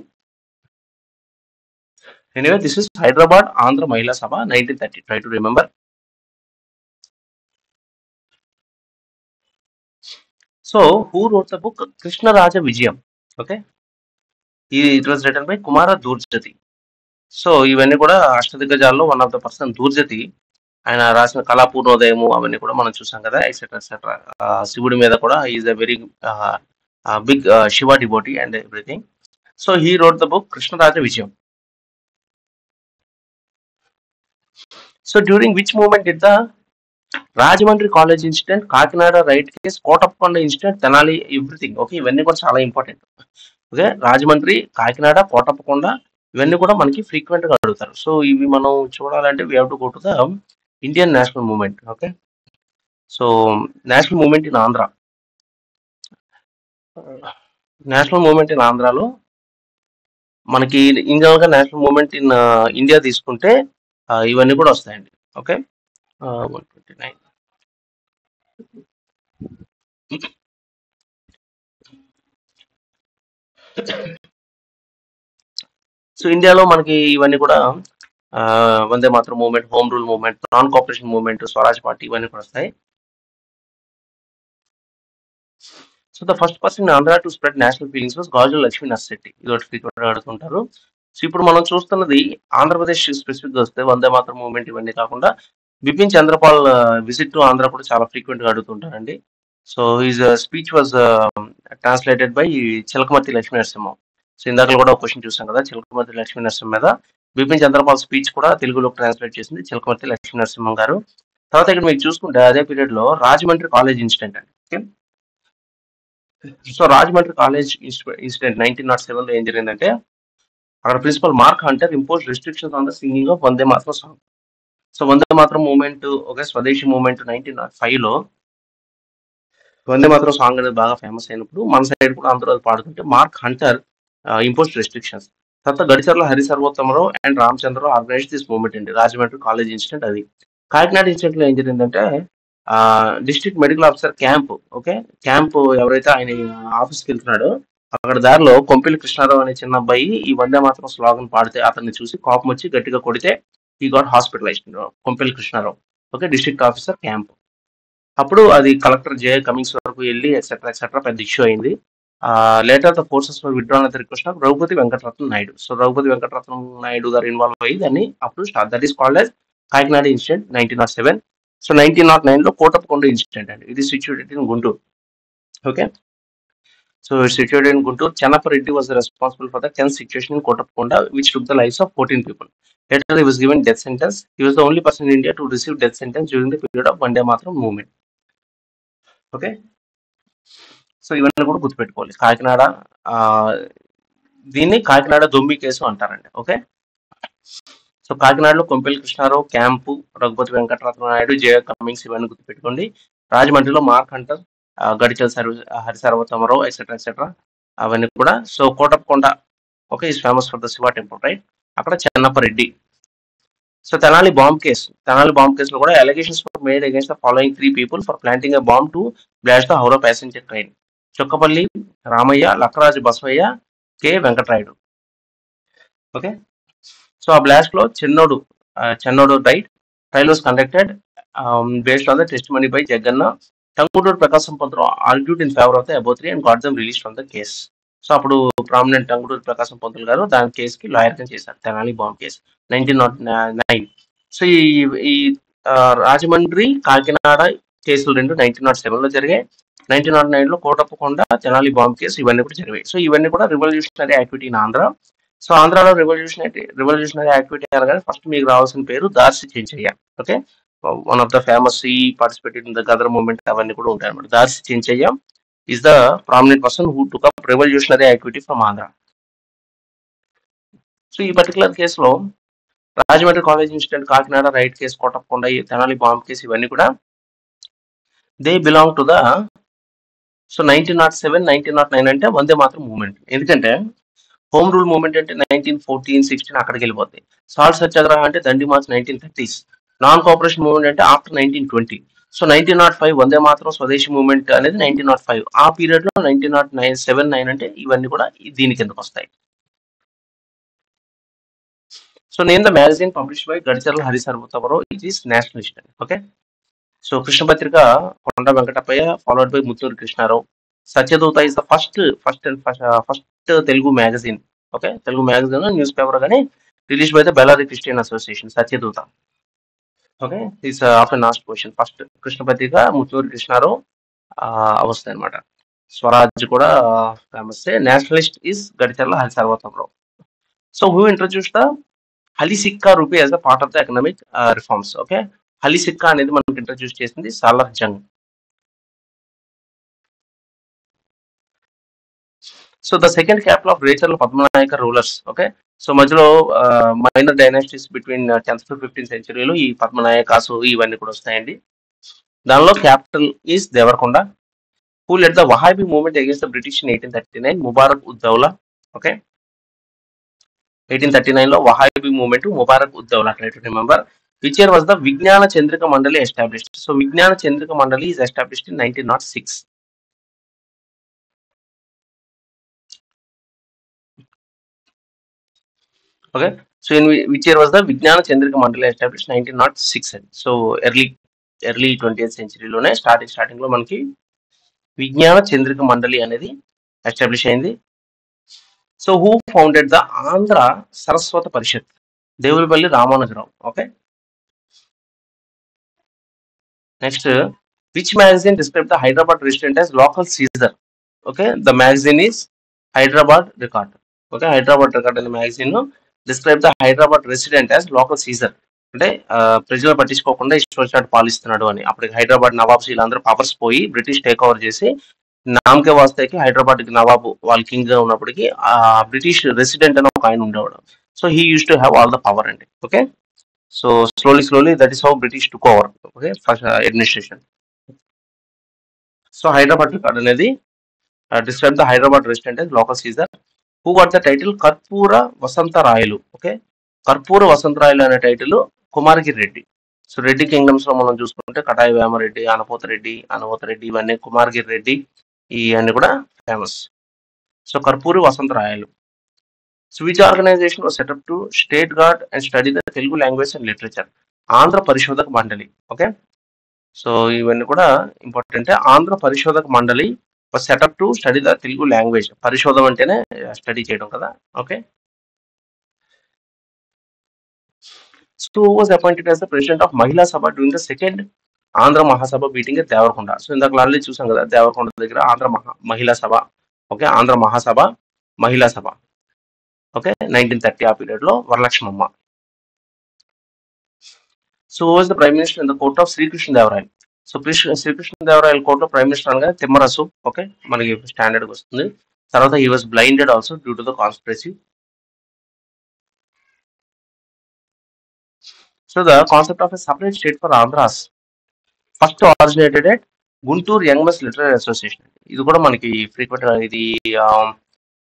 Anyway, this is Hyderabad Andhra Mahila Sabha 1930. Try to remember. So, who wrote the book Krishna Raja Vijayam? Okay, it was written by Kumara Dhurjati. So ఇవన్నీ కూడా అష్టదిగ్గజాల్లో one of the person Dhurjati. ఆయన రాసిన కళాపూర్ణోదయము అవన్నీ కూడా మనం చూసాం కదా, ఎక్సెట్రా ఎక్సెట్రా. శివుడి మీద కూడా is a very big Shiva devotee and everything. So he wrote the book Krishnaraja Vijayam. So during which moment did the Rajahmundry college incident, Kakinada riot case, Kotappakonda incident, Tenali everything. Okay, ఇవన్నీ కూడా చాలా ఇంపార్టెంట్. ఓకే, రాజమండ్రి, కాకినాడ, కోటప్పకొండ ఇవన్నీ కూడా మనకి ఫ్రీక్వెంట్ గా అడుగుతారు. సో ఇవి మనం చూడాలంటే we have to go to the Indian national movement. Okay, so national movement in Andhra. National movement in ఆంధ్రాలో మనకి ఇన్ జనరల్ గా నేషనల్ మూవ్మెంట్ ఇన్ ఇండియా తీసుకుంటే ఇవన్నీ కూడా వస్తాయండి. ఓకే, 129. సో ఇండియాలో మనకి ఇవన్నీ కూడా Vande Mataram movement, home rule movement, non cooperation movement, Swaraj party ఇవన్నీ కూడా వస్తాయి. So the first person in Andhra to spread national feelings was Gajula Lakshmi Narsireddy. ఇది ఒకటి ఫ్రీక్వెంట్ గా అడుగుతుంటారు. సో ఇప్పుడు మనం చూస్తున్నది ఆంధ్రప్రదేశ్ స్పెసిఫిక్ గా వస్తే వందే మాతరం మూవ్మెంట్ ఇవన్నీ కాకుండా బిపిన్ చంద్రపాల్ విజిట్ టు ఆంధ్ర కూడా చాలా ఫ్రీక్వెంట్ గా అడుగుతుంటారండి. So his speech was translated by Chilakamarti Lakshmi Narasimham. So ఇందాక కూడా ఒక క్వశ్చన్ చూసాం కదా, చిలకమర్తి లక్ష్మీ నరసింహం మీద బిపిన్ చంద్రపాల్ స్పీచ్ కూడా తెలుగులో ట్రాన్స్లేట్ చేసింది చిలకమర్తి లక్ష్మీ నరసింహం గారు. తర్వాత ఇక్కడ మీకు చూసుకుంటే అదే పీరియడ్ లో రాజమండ్రి కాలేజ్ ఇన్సిడెంట్ అండి. Okay, so Rajahmundry college incident 1907 లో ఏం జరిగిందంటే, అక్కడ principal Mark Hunter impose restrictions on the singing of Vande Mataram song. So Vande Mataram movement, okay, Swadeshi movement 1905 లో వందే మాతరం సాంగ్ అనేది బాగా ఫేమస్ అయినప్పుడు మన సైడ్ కూడా అందరూ అది పాడుతుంటే మార్క్ హంటర్ ఇంపోజ్ రెస్ట్రిక్షన్స్. తర్వాత Gadicherla Hari Sarvottamarao and Ramachandrarao organize this movement అండి. రాజమండ్రి కాలేజ్ ఇన్సిడెంట్ అది. కాకినాడ ఇన్సిడెంట్ లో ఏం జరిగిందంటే, district medical officer camp, okay, camp ఎవరైతే ఆయన ఆఫీస్కి వెళ్తున్నాడో అక్కడ దారిలో కొంపిలి కృష్ణారావు అనే చిన్న అబ్బాయి ఈ వందే మాతరం స్లోగన్ పాడితే అతన్ని చూసి కోపం వచ్చి గట్టిగా కొడితే ఈ got hospitalized. Kompili Krishnarao, okay, district officer camp. అప్పుడు అది కలెక్టర్ జే కమింగ్స్ వరకు వెళ్ళి ఎక్సెట్రా ఎక్సెట్రా పెద్ద ఇష్యూ అయింది. Later the forces withdrawn at the request of Raghupathi Venkataratna Naidu. So Raghupathi Venkataratna Naidu గారు ఇన్వాల్వ్ అయ్యి దాన్ని అప్పుడు start, that is called as Kakinada incident 1907. So 1909 లో కోటప్పకొండ ఇన్సిడెంట్ అండి. ఇది situated in Guntur. Okay, so situated in Guntur. Chennappareddy was responsible for the 10th situation in Kottappkonda, which took the lives of 14 people. Later, he was given death sentence. He was the only person in India to receive death sentence during the period of Vande Mataram movement. Okay, so ఇవన్నీ కూడా గుర్తుపెట్టుకోవాలి. కాకినాడ, దీన్ని కాకినాడ దొమ్మి case అంటారండి. Okay, so కాకినాడలో Kompelli Krishnarao camp, Raghupathi Venkataratna Naidu, J Cummings ఇవన్నీ గుర్తుపెట్టుకోండి. రాజమండ్రిలో Mark Hunter, Gadichal Hari Sarvottamarao etcetera etcetera అవన్నీ కూడా. So Kotappakonda, okay, is famous for the Shiva temple, right, అక్కడ చెన్నప్పరెడ్డి. సో తెనాలి బాంబ్ కేసులో కూడా allegations were made against the following 3 people for planting a bomb to blast the Howrah passenger train. Chokkapalli Ramayya, Lakkaraju Basavayya, K Venkatarayudu. Okay, so ఆ blast లో Chennodu died. Trial was conducted based on the testimony by Jaganna. Tanguturu Prakasam Pantulu argued in favour of the above 3 and got them released from the case. So అప్పుడు prominent Tanguturu Prakasam Pantulu గారు దాని కేసుకి lawyer గా చేశారు, Tenali bomb case 1909. So ఈ రాజమండ్రి కాకినాడ కేసులు రెండు 1907 లో జరిగాయి. 1909 లో కోటప్పకొండ, తెనాలి బాంబ్ కేసు ఇవన్నీ కూడా జరిగాయి. సో ఇవన్నీ కూడా revolutionary activity in Andhra. So ఆంధ్రాలో రివల్యూషనరీ యాక్టివిటీ అనగానే ఫస్ట్ మీకు రావాల్సిన పేరు Darsi Chenchayya. Okay, one of the famous, he participated in the Ghadar movement అవన్నీ కూడా ఉంటాయి అన్నమాట. Darsi Chenchayya is the prominent person who took up revolutionary activity from Andhra. So ఈ పర్టికులర్ కేసులో Rajahmundry college incident, Kakinada right case, Kotappakonda, Tenali bomb case ఇవన్నీ కూడా they belong to the, so 1907, 1909 అంటే వందే మాత్రం మూవ్మెంట్. ఎందుకంటే హోమ్ రూల్ మూవ్మెంట్ అంటే 1914, 16 అక్కడికి వెళ్ళిపోతాయి. సాల్ట్ సత్యాగ్రహం అంటే Dandi march 1930s. Non cooperation movement అంటే after 1920. So 1905 Vande Mataram Swadeshi movement అనేది 1905. ఆ పీరియడ్ లో 1909 అంటే ఇవన్నీ కూడా దీని కిందకు వస్తాయి. So name the magazine publish by Gadicherla Hari Sarvottamarao, it is nationalist. Okay, so Krishnapatrika Konda Venkatappayya, followed by Mutturu Krishnarao. Satyaduta is the first Telugu magazine okay, Telugu magazine newspaper కానీ release by the Bellary Christian association, Satyaduta. Okay, this of last question. First Krishna Patrika Mutturu Krishnarao అవస్థ అనమాట. స్వరాజ్ కూడా famous. Nationalist is Gadicherla Hari Sarvottamarao. So who introduce the Hali Sikka rupee as a part of the economic reforms. Okay, Hali Sikka అనేది మనకి introduce చేసింది Salar Jung. So the second capital of Recherla Padmanayaka rulers. Okay, so మధ్యలో minor dynasties between 10th to 15th సెంచరీలో ఈ పద్మనాయకాసు ఇవన్నీ కూడా వస్తాయండి. దానిలో capital is Devarakonda. Who led the Wahabi movement against the British in 1839? Mubarak ud Daula. Okay, 1839 లో Wahabi movement, Mubarak ud Daula. Try to remember. Which year was the విజ్ఞాన చంద్రిక మండలి ఎస్టాబ్లిష్డ్? సో విజ్ఞాన చంద్రిక మండలి is established in 1906. Okay, so in which year was the Vijnana Chandrika Mandala established? 1906. So early 20th century లోనే starting లో మనకి విజ్ఞాన చంద్రిక మండలి అనేది establish అయింది. So who founded the Andhra Saraswata Parishad? Devulapalli Ramanujarao. Okay, next which magazine describe the Hyderabad resident as local Caesar? Okay, the magazine is Hyderabad record. Okay, Hyderabad record అనే magazine describe the Hyderabad resident as local Caesar. అంటే ప్రజలు పట్టించుకోకుండా ఇష్టం వచ్చినట్టు పాలిస్తున్నాడు అని. అప్పటికి హైదరాబాద్ నవాబ్స్ వీళ్ళందరూ పవర్స్ పోయి బ్రిటిష్ టేక్ ఓవర్ చేసి నామకే వాస్తాకి హైదరాబాద్ కి నవాబు వాళ్ళ కింగ్ గా ఉన్నప్పటికీ ఆ బ్రిటిష్ రెసిడెంట్ అని ఒక ఆయన ఉండేవాడు. So he use to have all the power అండి. Okay, so slowly that is how British took over. Okay, first administration. So Hyderabad record అనేది describe the Hyderabad resident as local Caesar. Who got the title Karpura Vasantharayalu? Okay, Karpura Vasantharayalu అనే title Kumaragiri Reddy. So Reddy kingdoms లో మనం చూసుకుంటే కటాయి వేమరెడ్డి, అనపోత రెడ్డి ఇవన్నీ కుమారగిరి రెడ్డి ఇవన్నీ కూడా famous. So Karpuri Vasantharayalu. So which organization was set up to safeguard and study the Telugu language and literature? Andhra Parisodhaka Mandali. Okay, so ఇవన్నీ కూడా important. Andhra Parisodhaka Mandali was set up to study the Telugu language. పరిశోధం అంటేనే స్టడీ చేయడం కదా. Okay, so was appointed as the president of Mahila Sabha during the second Andhra Mahasabha meeting Devarakonda. So ఇందాక already చూసాం కదా, దేవరకొండ దగ్గర ఆంధ్ర మహిళా సభ. ఓకే, ఆంధ్ర మహాసభ మహిళా సభ. ఓకే, 1930 ఆ పీరియడ్ లో Varalakshmamma. So was the prime minister in the court of Srikrishnadevarayalu? So శ్రీకృష్ణదేవరాయల కోర్ట్ లో ప్రైమ్ మినిస్టర్ అనగా తిమ్మరసు. ఓకే, మనకి స్టాండర్డ్ వస్తుంది. తర్వాత he was blinded also due to the conspiracy. So the concept of a separate state for Andhras first originated at Guntur young men's literary association. ఇది కూడా మనకి frequent ఇది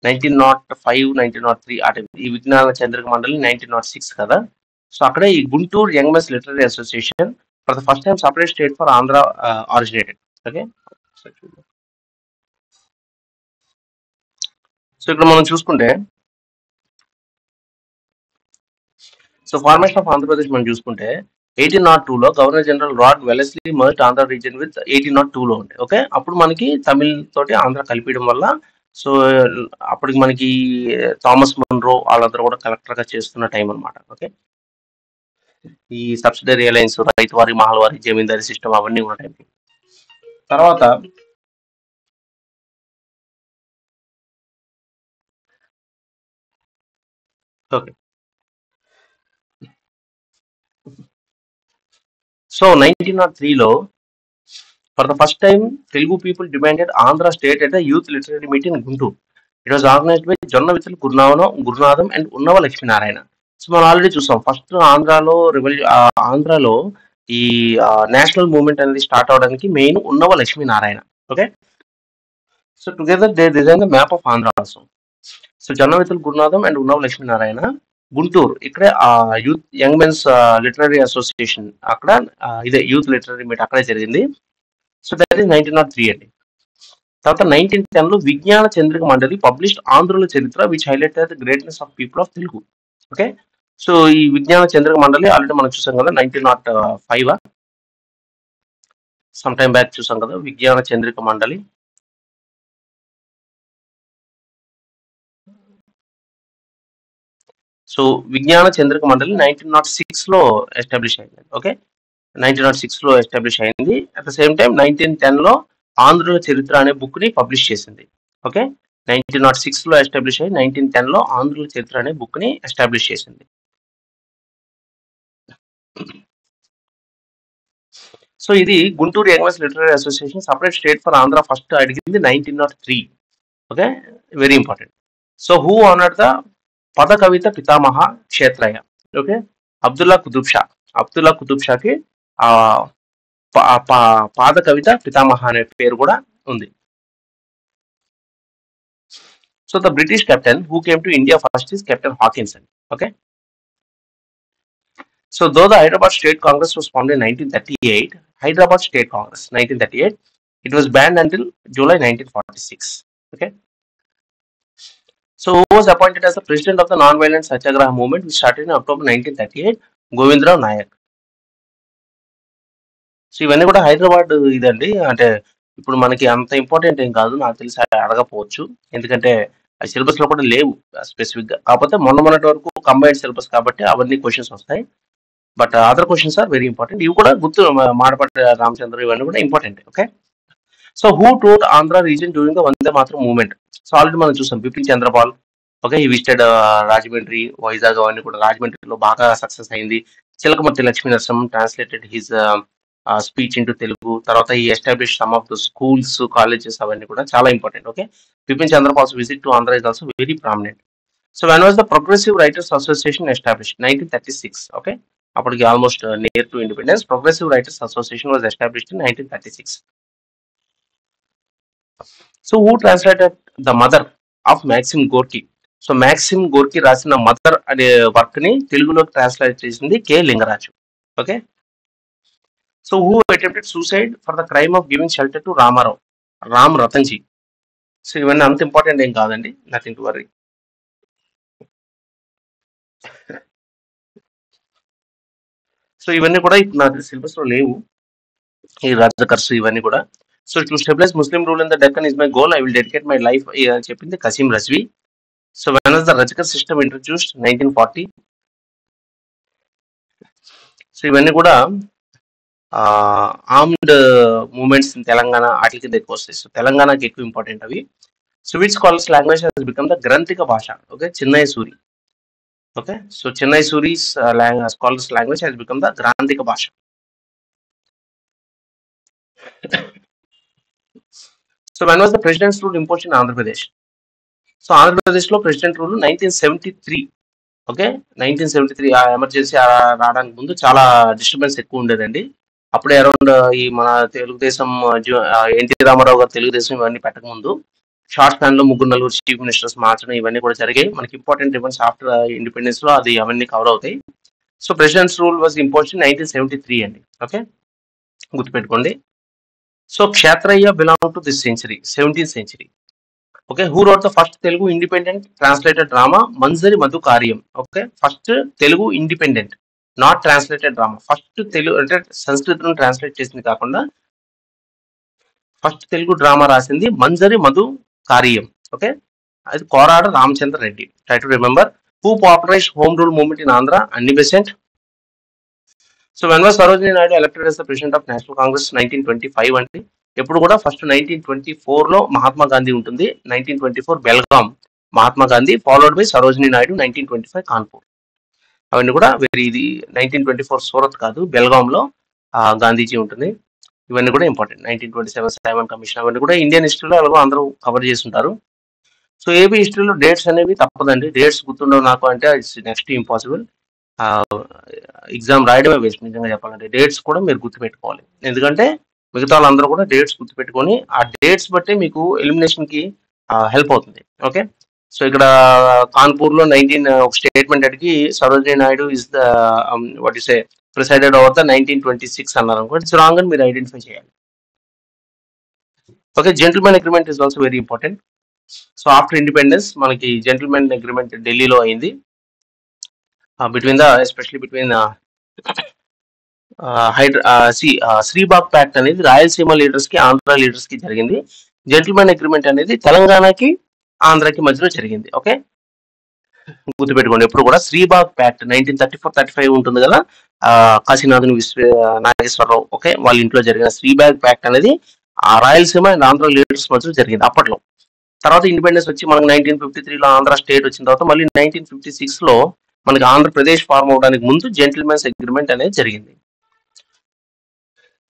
1905, 1903 అంటే ఈ విజ్ఞాన చంద్రిక మండలి 1906 కదా. సో అక్కడే ఈ Guntur young men's literary association for the first time separate state for Andhra originated. Okay, so ఇక్కడ మనం చూసుకుంటే సో ఫార్మేషన్ ఆఫ్ ఆంధ్రప్రదేశ్ మనం చూసుకుంటే 1802లో governor general Lord Wellesley merged Andhra region with 1802లో ఉంటే. ఓకే, అప్పుడు మనకి తమిళ్ తోటి ఆంధ్ర కలిపేయడం వల్ల సో అప్పటికి మనకి థామస్ మన్రో వాళ్ళందరూ కూడా కలెక్టర్ గా చేస్తున్న టైం అనమాట. ఓకే, ఈ subsidiary alliance, Ryotwari, Mahalwari, zamindari system అవన్నీ కూడా టైం. తర్వాత ఓకే, సో 1903లో for the first time Telugu people demanded Andhra state at the youth literary meet in Guntur. It was organized by Jonnavittula Gurunatham and Unnava Lakshminarayana. So మనం ఆల్రెడీ చూసాం ఫస్ట్ ఆంధ్రాలో ఈ నేషనల్ మూవ్మెంట్ అనేది స్టార్ట్ అవడానికి main Unnava Lakshminarayana. Okay, so together they design the map of Andhra also. So Jonnavittula Gurunatham and Unnava Lakshminarayana Guntur, ఇక్కడే youth young men's literary association అక్కడ ఇదే youth literary meet అక్కడే జరిగింది. సో దట్ ఈస్ 1903 అండి. తర్వాత 1910 లో విజ్ఞాన చంద్రిక మండలి పబ్లిష్డ్ ఆంధ్రుల చరిత్ర which highlight the greatness of people of Telugu. Okay, so ఈ విజ్ఞాన చంద్రిక మండలి ఆల్రెడీ మనం చూసాం కదా 1905 సమ్ టైమ్ బ్యాక్ చూసాం కదా విజ్ఞాన చంద్రిక మండలి. సో విజ్ఞాన చంద్రిక మండలి 1906లో ఎస్టాబ్లిష్ అయింది. ఓకే, 1906లో ఎస్టాబ్లిష్ అయింది. అట్ ద సేమ్ టైం 1910లో ఆంధ్రుల చరిత్ర అనే బుక్ ని పబ్లిష్ చేసింది. ఓకే, 1906లో ఎస్టాబ్లిష్ అయ్యి 1910లో ఆంధ్రుల చరిత్ర అనే బుక్ ని ఎస్టాబ్లిష్ చేసింది. సో ఇది Guntur young men's literary association separate state for Andhra first అడిగింది 1903. Okay, very important. So who honour the Pada Kavita Pitamaha Kshetrayya? Okay, Abdullah Qutub Shah. Abdullah Qutub షాకి ఆ పాద కవిత పితామహ అనే పేరు కూడా ఉంది. So the British captain who came to India first is captain Hawkinson. Okay, so though the Hyderabad State Congress was formed in 1938, Hyderabad State Congress 1938, it was banned until July 1946. Okay, so who was appointed as the president of the non-violent Satyagraha movement, which started in October 1938? Govindrao Nayak. So ఇవన్నీ కూడా హైదరాబాద్ ఇదండి. అంటే ఇప్పుడు మనకి అంత important ఏం కాదు, నాకు తెలిసి అడగపోవచ్చు, ఎందుకంటే ఆ సిలబస్ లో కూడా లేవు స్పెసిఫిక్ గా. కాకపోతే మొన్నటి వరకు కంబైన్డ్ సిలబస్ కాబట్టి అవన్నీ క్వశ్చన్స్ వస్తాయి. But other questions are very important. ఇవి కూడా గుర్తు, మాడపట్టి రామచంద్ర ఇవన్నీ కూడా important. Okay, so who tour Andhra region during the Vande Mataram movement? So already మనం చూసాం, Bipin Chandrapal. Okay, he visited Rajahmundry, Vizag అవన్నీ కూడా. రాజమండ్రిలో బాగా సక్సెస్ అయింది. Chilakamarti Lakshmi Narasimham translated his speech into Telugu. తర్వాత he establish some of the schools, colleges అవన్నీ కూడా చాలా important. Okay, Bipin Chandrapal's visit to Andhra is also very prominent. So when was the progressive writers association establish? 1936. Okay, అప్పటికి almost near to independence. Progressive writers association was established in 1936. So who translated the mother of Maxim Gorky? So Maxim Gorky రాసిన mother అనే work ని తెలుగులోకి translate చేసింది K Lingaraju. Okay, so who attempted suicide for the crime of giving shelter to Ramarao? Ram Ratanji. So ఇవన్నీ అంత important ఏం కాదండి, nothing to worry. So ఇవన్నీ కూడా ఇప్పుడు నాకు సిలబస్ లో లేవు, ఈ రాజకర్స్ ఇవన్నీ కూడా. So to stabilize Muslim rule in the Deccan is my goal, I will dedicate my life అని చెప్పింది Kasim Razvi. So when was the Razakar system introduced? 1940. So ఇవన్నీ కూడా ఆర్మ్డ్ మూవ్మెంట్స్ ఇన్ తెలంగాణ వాటి కింద ఎక్కువ వస్తాయి. సో తెలంగాణకి ఎక్కువ ఇంపార్టెంట్ అవి. So which scholar's language has become the Granthika Bhasha? Okay, Chinnayya Suri. Okay, so Chinnayya Suri's scholars language has become the Grandhika Bhasha. So when was the president's rule imposed in Andhra Pradesh? So Andhra Pradesh లో ప్రెసిడెంట్ రూల్ 1973. ఓకే, 1973 ఆ emergency రావడానికి ముందు చాలా డిస్టర్బెన్స్ ఎక్కువ ఉండేదండి. అప్పుడే అరౌండ్ ఈ మన తెలుగుదేశం, ఎన్టీ రామారావు గారు తెలుగుదేశం ఇవన్నీ పెట్టక ముందు షార్ట్ స్పాన్ లో 3-4 చీఫ్ మినిస్టర్స్ మార్చడం ఇవన్నీ కూడా జరిగాయి. మనకి ఇంపార్టెంట్ ఈవెంట్స్ ఆఫ్టర్ ఇండిపెండెన్స్ లో అది అవన్నీ కవర్ అవుతాయి. So president's rule was imposed in 1973 అండి. ఓకే, గుర్తుపెట్టుకోండి. So Kshetrayya belong to this century, 17th century. Okay, who wrote the first Telugu independent translated drama? Manjari Madhu Karyam. Okay, first Telugu independent not translated drama. First Telugu అంటే సంస్కృతం translate చేసింది కాకుండా first Telugu drama రాసింది మంజరి Madhu Karyam. Okay, అది Korada Ramachandra Reddy. Try to remember. Who popularized home rule movement in Andhra? Annie Besant. So when was Sarojini Naidu elected as the president of National Congress? 1925 అండి. ఎప్పుడు కూడా first 1924 లో మహాత్మా గాంధీ ఉంటుంది. 1924 బెల్గాం మహాత్మా గాంధీ, ఫాలోడ్ బై సరోజినీ నాయుడు 1925 కాన్పూర్. అవన్నీ కూడా ఇది 1924 సూరత్ కాదు, బెల్గాంలో గాంధీజీ ఉంటుంది. ఇవన్నీ కూడా ఇంపార్టెంట్. 1927 సైమన్ కమిషన్ అవన్నీ కూడా ఇండియన్ హిస్టరీలో అలాగో అందరూ కవర్ చేస్తుంటారు. సో ఏపీ హిస్టరీలో డేట్స్ అనేవి తప్పదండి. డేట్స్ గుర్తుండవు నాకు అంటే ఇట్స్ నెక్స్ట్ ఇంపాసిబుల్. ఎగ్జామ్ రాయడమే వేస్ట్ నిజంగా చెప్పాలంటే. డేట్స్ కూడా మీరు గుర్తుపెట్టుకోవాలి, ఎందుకంటే మిగతా వాళ్ళందరూ కూడా డేట్స్ గుర్తుపెట్టుకొని ఆ డేట్స్ బట్టి మీకు ఎలిమినేషన్ కి హెల్ప్ అవుతుంది. ఓకే, సో ఇక్కడ కాన్పూర్ లో ఒక స్టేట్మెంట్ అడిగి Sarojini Naidu is the what is a presided over the 1926 అన్నారు అనుకో, ఇట్స్ రాంగ్ అని మీరు ఐడెంటిఫై చేయాలి. Okay, gentlemen agreement is also very important. So after independence మనకి జెంటిల్మెన్ అగ్రిమెంట్ ఢిల్లీలో అయింది between the especially between Sribagh pact అనేది రాయలసీమ లీడర్స్ కి ఆంధ్ర లీడర్స్ కి జరిగింది. జెంటిల్మెన్ అగ్రిమెంట్ అనేది తెలంగాణకి ఆంధ్రాకి మధ్యలో జరిగింది. ఓకే, గుర్తుపెట్టుకోండి ఎప్పుడు కూడా శ్రీబాగ్ ప్యాక్ట్ 1934-35 ఉంటుంది కదా, కాశీనాథుని నాగేశ్వరరావు ఓకే వాళ్ళ ఇంట్లో జరిగిన శ్రీబాగ్ ప్యాక్ట్ అనేది ఆ రాయలసీమ అండ్ ఆంధ్ర లీడర్స్ మధ్య జరిగింది అప్పట్లో. తర్వాత ఇండిపెండెన్స్ వచ్చి మనకి 1953లో ఆంధ్ర స్టేట్ వచ్చిన తర్వాత మళ్ళీ 1956లో మనకి ఆంధ్రప్రదేశ్ ఫార్మ్ అవడానికి ముందు జెంటిల్మెన్స్ అగ్రిమెంట్ అనేది జరిగింది.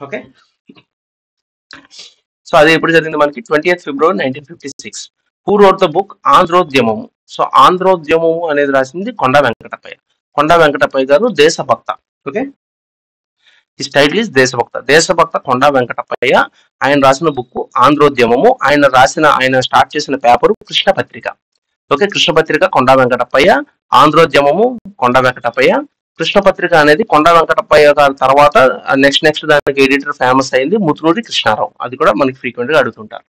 ఓకే, సో అది ఎప్పుడు జరిగింది మనకి 20th February 1956. Who wrote the book Andhrodyamamu? So Andhrodyamamu అనేది రాసింది కొండా వెంకటప్పయ్య. కొండా వెంకటప్పయ్య గారు Deshabhakta. Okay, his title is Deshabhakta. Deshabhakta Konda Venkatappayya. ఆయన రాసిన బుక్ ఆంధ్రోద్యమము. ఆయన స్టార్ట్ చేసిన పేపరు కృష్ణపత్రిక. ఓకే, కృష్ణపత్రిక కొండా వెంకటప్పయ్య, ఆంధ్రోద్యమము కొండా వెంకటప్పయ్య. కృష్ణపత్రిక అనేది కొండా వెంకటప్పయ్య గారి తర్వాత నెక్స్ట్ దానికి ఎడిటర్ ఫేమస్ అయింది ముత్తునూరి కృష్ణారావు. అది కూడా మనకి ఫ్రీక్వెంట్ గా అడుగుతుంటారు.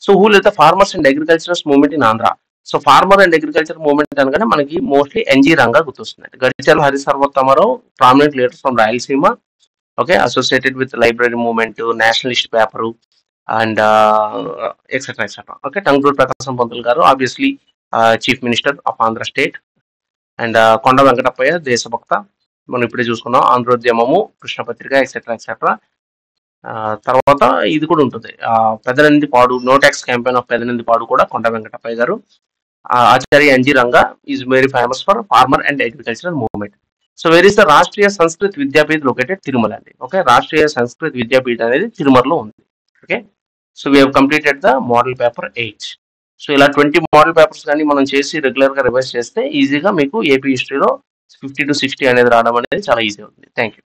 So who led the farmers and agriculturals movement in Andhra? So farmer and agriculture movement అనగానే మనకి మోస్ట్లీ ఎన్జీ రంగా గుర్తొస్తుంది. Gadicherla Harisarvottamarao, prominent leaders from Rayalaseema. Okay, associated with library movement, nationalist paper and etcetera etcetera. Okay, Tanguturi Prakasam Pantulu గారు obviously chief minister of Andhra state. And Konda Venkatappayya Deshabhakta, మనం ఇప్పుడే చూసుకున్నాం. Andhrodyamamu, Krishnapatrika etcetera etcetera. తర్వాత ఇది కూడా ఉంటుంది, Pedanandipadu, no tax campaign of Pedanandipadu కూడా కొండ వెంకటప్పయ్య గారు. Acharya NG Ranga is very famous for farmer and agricultural movement. So where is the Rashtriya Sanskrit Vidyapeeth located? Tirumala అండి. ఓకే, రాష్ట్రీయ సంస్కృత్ విద్యాపీఠ అనేది తిరుమలలో ఉంది. Okay, so we have completed the model paper 8. So ఇలా 20 మోడల్ పేపర్స్ కానీ మనం చేసి రెగ్యులర్ గా రివైజ్ చేస్తే ఈజీగా మీకు ఏపీ హిస్టరీలో 50 to 60 అనేది రావడం అనేది చాలా ఈజీ అవుతుంది. Thank you.